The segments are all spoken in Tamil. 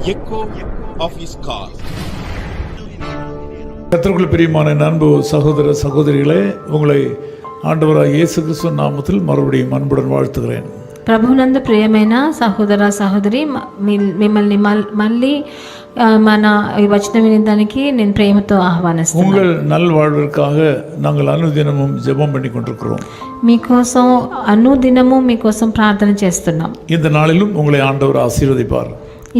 echo of his call. கர்த்தருக்குள் பிரியமான அன்பு சகோதர சகோதரிகளே, உங்களை ஆண்டவராகிய இயேசு கிறிஸ்து நாமத்தில் மறுபடியும் அன்புடன் வாழ்த்துகிறேன். ప్రభునందు ప్రియమైన సహోదర సహోదరి, మిమ్మల్ని మళ్ళీ మన ఈ వచనం వినడానికి నేను ప్రేమతో ఆహ్వానిస్తున్నాను. உங்கள் நல்வாழ்விற்காக நாங்கள் அனுதினமும் ஜெபம் பண்ணி கொண்டிருக்கிறோம். మీకోసం అనుదినము మీకోసం ప్రార్థన చేస్తున్నాం. இந்த நாளிலும் உங்களை ஆண்டவர் ஆசீர்வதிப்பார்.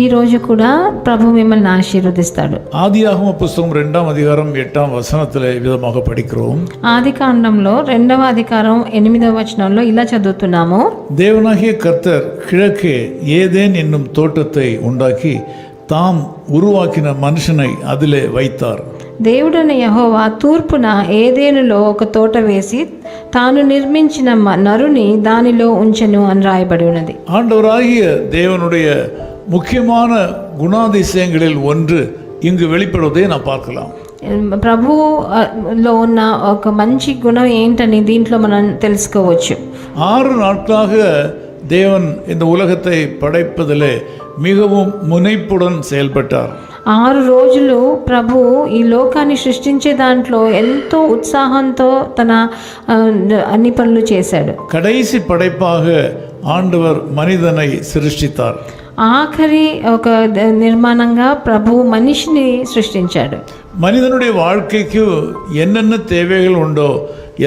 ఈ రోజు కూడా ప్రభు మిమ్మల్ని ఆశీర్వదిస్తాడు. ஆதியாகம புஸ்தகம் 2ஆம் அதிகாரம் 8ஆம் வசனத்திலே விதமாக படிக்கிறோம். ఆదికాండంలో 2వ అధికారం 8వ వచనంలో ఇలా చదువుతున్నాము. தேவனாகிய கர்த்தர் கிழக்கே ஏதேன் என்னும் தோட்டத்தை உண்டாக்கி தாம் உருவாக்கின மனுஷனை அதிலே வைத்தார். దేవుడైన యెహోవా తూర్పున ఏదేనులో ఒక తోట వేసి తాను నిర్మించిన నరుని దానిలో ఉంచెను అని రాయబడి ఉన్నది. ஆண்டவராகிய தேவனுடைய முக்கியமான குணாதிசயங்களில் ஒன்று இங்கு வெளிப்படுவதை நாம் பார்க்கலாம். ప్రభులో ఉన్న ఒక మంచి గుణం ఏంటని దీంట్లో మనం తెలుసుకోవచ్చు. 6 நாட்களாக தேவன் இந்த உலகத்தை படைப்பதிலே மிகவும் முனைப்புடன் செயல்பட்டார். 6 రోజులు ప్రభు ఈ లోకాన్ని సృష్టించే దాంట్లో ఎంతో ఉత్సాహంతో తన అన్ని పనులు చేశాడు. கடைசி படைப்பாக ஆண்டவர் மனிதனை சிருஷ்டித்தார். ఆఖరి ఒక నిర్మాణంగా ప్రభు మనిషిని సృష్టించాడు. மனிதனுடைய வாழ்க்கைக்கு என்னென்ன தேவைகள் உண்டோ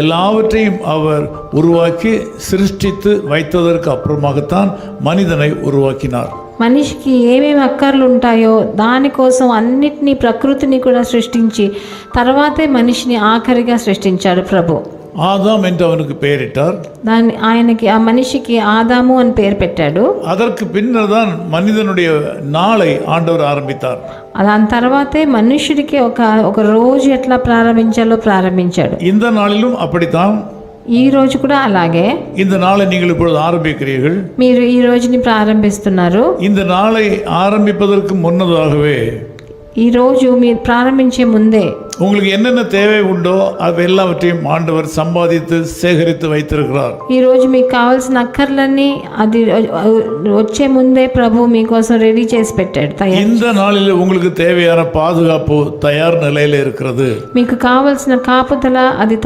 எல்லாவற்றையும் அவர் உருவாக்கி சிருஷ்டித்து வைத்ததற்கு அப்புறமாகத்தான் மனிதனை உருவாக்கினார். మనిషికి ఏమేమి అక్కర్లు ఉంటాయో దానికోసం అన్నిటినీ ప్రకృతిని కూడా సృష్టించి తర్వాతే మనిషిని ఆఖరిగా సృష్టించాడు ప్రభు. ஆதாம் என்று அவனுக்கு பெயரிட்டார். ఆయనకి ఆ మనిషికి ఆదాము అని పేరు పెట్టాడు. அதற்கு பின்னர் தான் மனிதனுடைய நாளை ஆண்டவர் ஆரம்பித்தார். దాని తర్వాతే మనుషుడికి ఒక రోజు ఎట్లా ప్రారంభించాలో ప్రారంభించాడు. இந்த நாளிலும் அப்படித்தான். ఈ రోజు కూడా అలాగే. இந்த நாளை நீங்கள் இப்பொழுது ஆரம்பிக்கிறீர்கள். మీరు ఈ రోజుని ప్రారంభిస్తున్నారు. இந்த நாளை ஆரம்பிப்பதற்கு முன்னதாகவே, ఈ రోజు మీరు ప్రారంభించే ముందే உங்களுக்கு என்னென்ன தேவை உண்டோ அது எல்லாவற்றையும் ஆண்டவர் சம்பாதித்து சேகரித்து வைத்திருக்கிறார். ఈ రోజు మీకు కావాల్సిన అక్కర్లన్నీ అది వచ్చే ముందే ప్రభు మీకోసం రెడీ చేసి పెట్టాడు. இந்த நாளில் உங்களுக்கு தேவையான பாதுகாப்பு தயார் நிலையில் இருக்கிறது. మీకు కావాల్సిన కాపుదల అది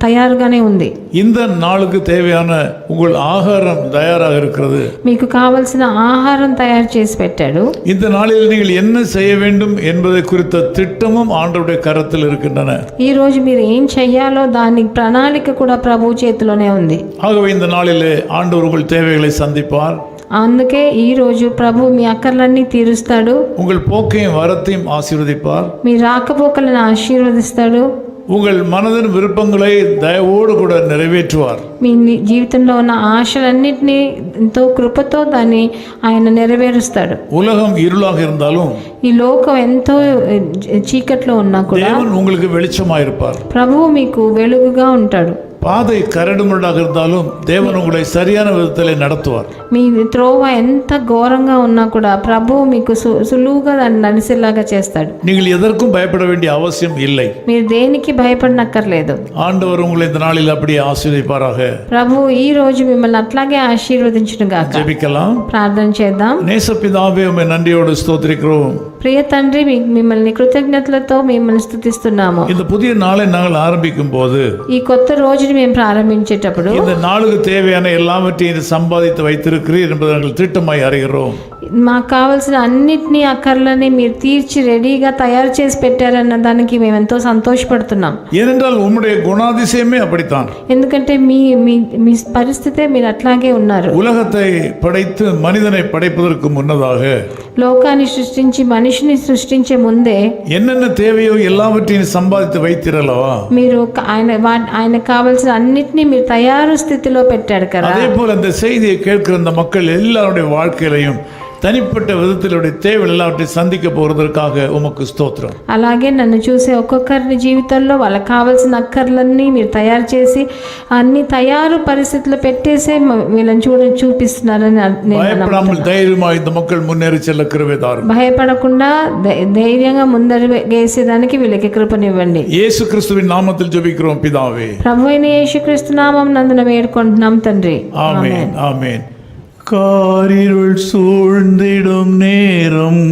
తయారుగానే ఉంది. இந்த நாளுக்கு தேவையான உங்கள் ஆகாரம் தயாராக இருக்கிறது. మీకు కావాల్సిన ఆహారం తయారు చేసి పెట్టాడు. இந்த நாளில் நீங்கள் என்ன செய்ய வேண்டும் என்பதை குறித்த திட்டமும் ஆண்டவருடைய கரத்தில் இருக்கின்றன. ఈ రోజు మీరు ఏం చెయ్యాలో దాని ప్రణాళిక కూడా ప్రభు చేతిలోనే ఉంది. ஆகவே இந்த நாளிலே ஆண்டவர் உங்கள் தேவைகளை சந்திப்பார். అందుకే ఈ రోజు ప్రభు మీ అక్కర్లన్నీ తీరుస్తాడు. உங்கள் போக்கையும் வரத்தையும் ஆசீர்வதிப்பார். మీ రాకపోకలను ఆశీర్వదిస్తాడు. உங்கள் மனதின் விருப்பங்களை தயவோடு கூட நிறைவேற்றுவார். మీ జీవితంలో ఉన్న ఆశలన్నింటినీ ఎంతో కృపతో దాన్ని ఆయన నెరవేరుస్తాడు. உலகம் இருளாக இருந்தாலும், ఈ లోకం ఎంతో చీకట్లో ఉన్నా కూడా தேவன் உங்களுக்கு வெளிச்சமாயிருப்பார். ప్రభువు మీకు వెలుగుగా ఉంటాడు. பாதை கரடுமுரடாக இருந்தாலும் தேவன் உங்களை சரியான விதத்தில் நடத்துவார். మీ త్రోవ ఎంత ఘోరంగా ఉన్నా కూడా ప్రభువు మీకు సులువుగా దాన్ని నడిచేలాగా చేస్తాడు. நீங்கள் எதற்கும் பயப்பட வேண்டிய அவசியம் இல்லை. మీరు దేనికి భయపడనక్కర్లేదు. ஆண்டவர் உங்களை இந்த நாளில் அப்படியே ஆசீர்வதிப்பாராக. ప్రభు ఈ రోజు మిమ్మల్ని అట్లాగే ఆశీర్వదించును గాక. ஜெபிக்கலாம். ప్రార్థన చేద్దాం. நேசப்பிதாவே, உம்மை நன்றியோடு ஸ்தோத்திரிக்கிறோம். ప్రియ తండ్రి, మిమ్మల్ని కృతజ్ఞతలతో మిమ్మల్ని స్తుతిస్తున్నాము. இந்த புதிய நாளை நாங்கள் ஆரம்பிக்கும் போது, ఈ కొత్త రోజుని మేము ప్రారంభించేటప్పుడు இந்த நாளுக்கு தேவையான எல்லாவற்றையும் சம்பாதித்து வைத்திருக்கிறீர் என்பதை நாங்கள் திட்டமாய் அறிகிறோம். మాకు కావాల్సిన అన్నిటినీ అక్కర్లని మీరు తీర్చి రెడీగా తయారు చేసి పెట్టారన్న దానికి మేము ఎంతో సంతోషపడుతున్నాం. ஏனென்றால் உம்முடைய குணாதிசயமே அப்படித்தான். ఎందుకంటే మీ మీ పరిస్థితే మీరు అట్లాగే ఉన్నారు. உலகத்தை படைத்து மனிதனை படைப்பதற்கு முன்னதாக, లోకాన్ని సృష్టించి మనిషిని సృష్టించే ముందే என்னென்ன தேவையோ எல்லாவற்றையும் சம்பாதித்து வைத்திரலவா, మీరు ఆయన కావాల్సిన అన్నిటినీ మీరు తయారు స్థితిలో పెట్టాడు కదా. அதே போல அந்த செய்தியை கேட்கிற அந்த மக்கள் எல்லாருடைய வாழ்க்கையிலையும் தனிப்பட்ட விதத்திலுடைய தேவை எல்லாவற்றையும் சந்திக்க போறதற்காக உமக்கு ஸ்தோத்திரம். అలాగే నన్ను చూసే ఒక్కొక్కరి జీవితంలో వాళ్ళకి కావాల్సిన అక్కర్లన్నీ మీరు తయారు చేసి అన్ని తయారు పరిస్థితుల్లో పెట్టేసే వీళ్ళని చూపిస్తున్నారని பயப்படாமல் தைரியமாக இந்த மக்கள் முன்னேறி செல்ல கிருபை தாரும். భయపడకుండా ధైర్యంగా ముందడుగేసేదానికి వీళ్ళకి కృపనివ్వండి. యేసు క్రీస్తువిன் నామத்தில் ஜெபிக்கிறோம் பிதாவே. ప్రభువైన యేసుక్రీస్తు నామం నందున వేడుకుంటున్నాం తండ్రి. ఆమేన్. ఆమేన్. காரிருள் சூழ்ந்திடும் நேரம்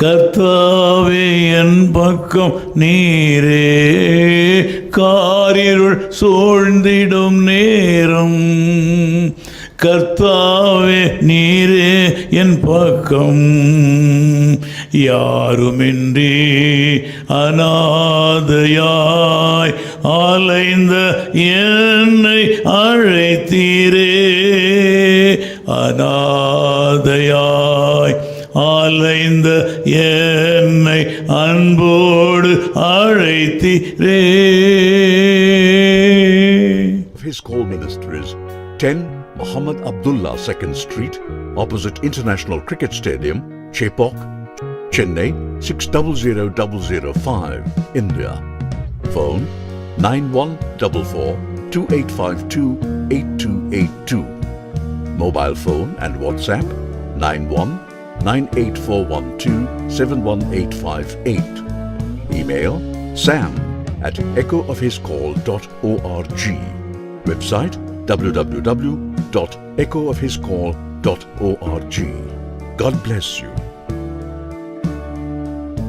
கர்த்தாவே என் பக்கம் நீரே. காரிருள் சூழ்ந்திடும் நேரம் கர்த்தாவே நீரே என் பக்கம். யாருமின்றி அநாதையாய் அலைந்த என்னை அழைத்தீரே. அநாதையாய் அலைந்த என்னை அன்போடு அழைத்தீரே. His Call Ministries, 10 Muhammad Abdullah 2nd Street, opposite International Cricket Stadium, Chepauk, Chennai 600005, India. Phone 9144-2852-8282. Mobile phone and WhatsApp 91-98412-71858. Email sam@echoofhiscall.org. Website www.echoofhiscall.org. God bless you.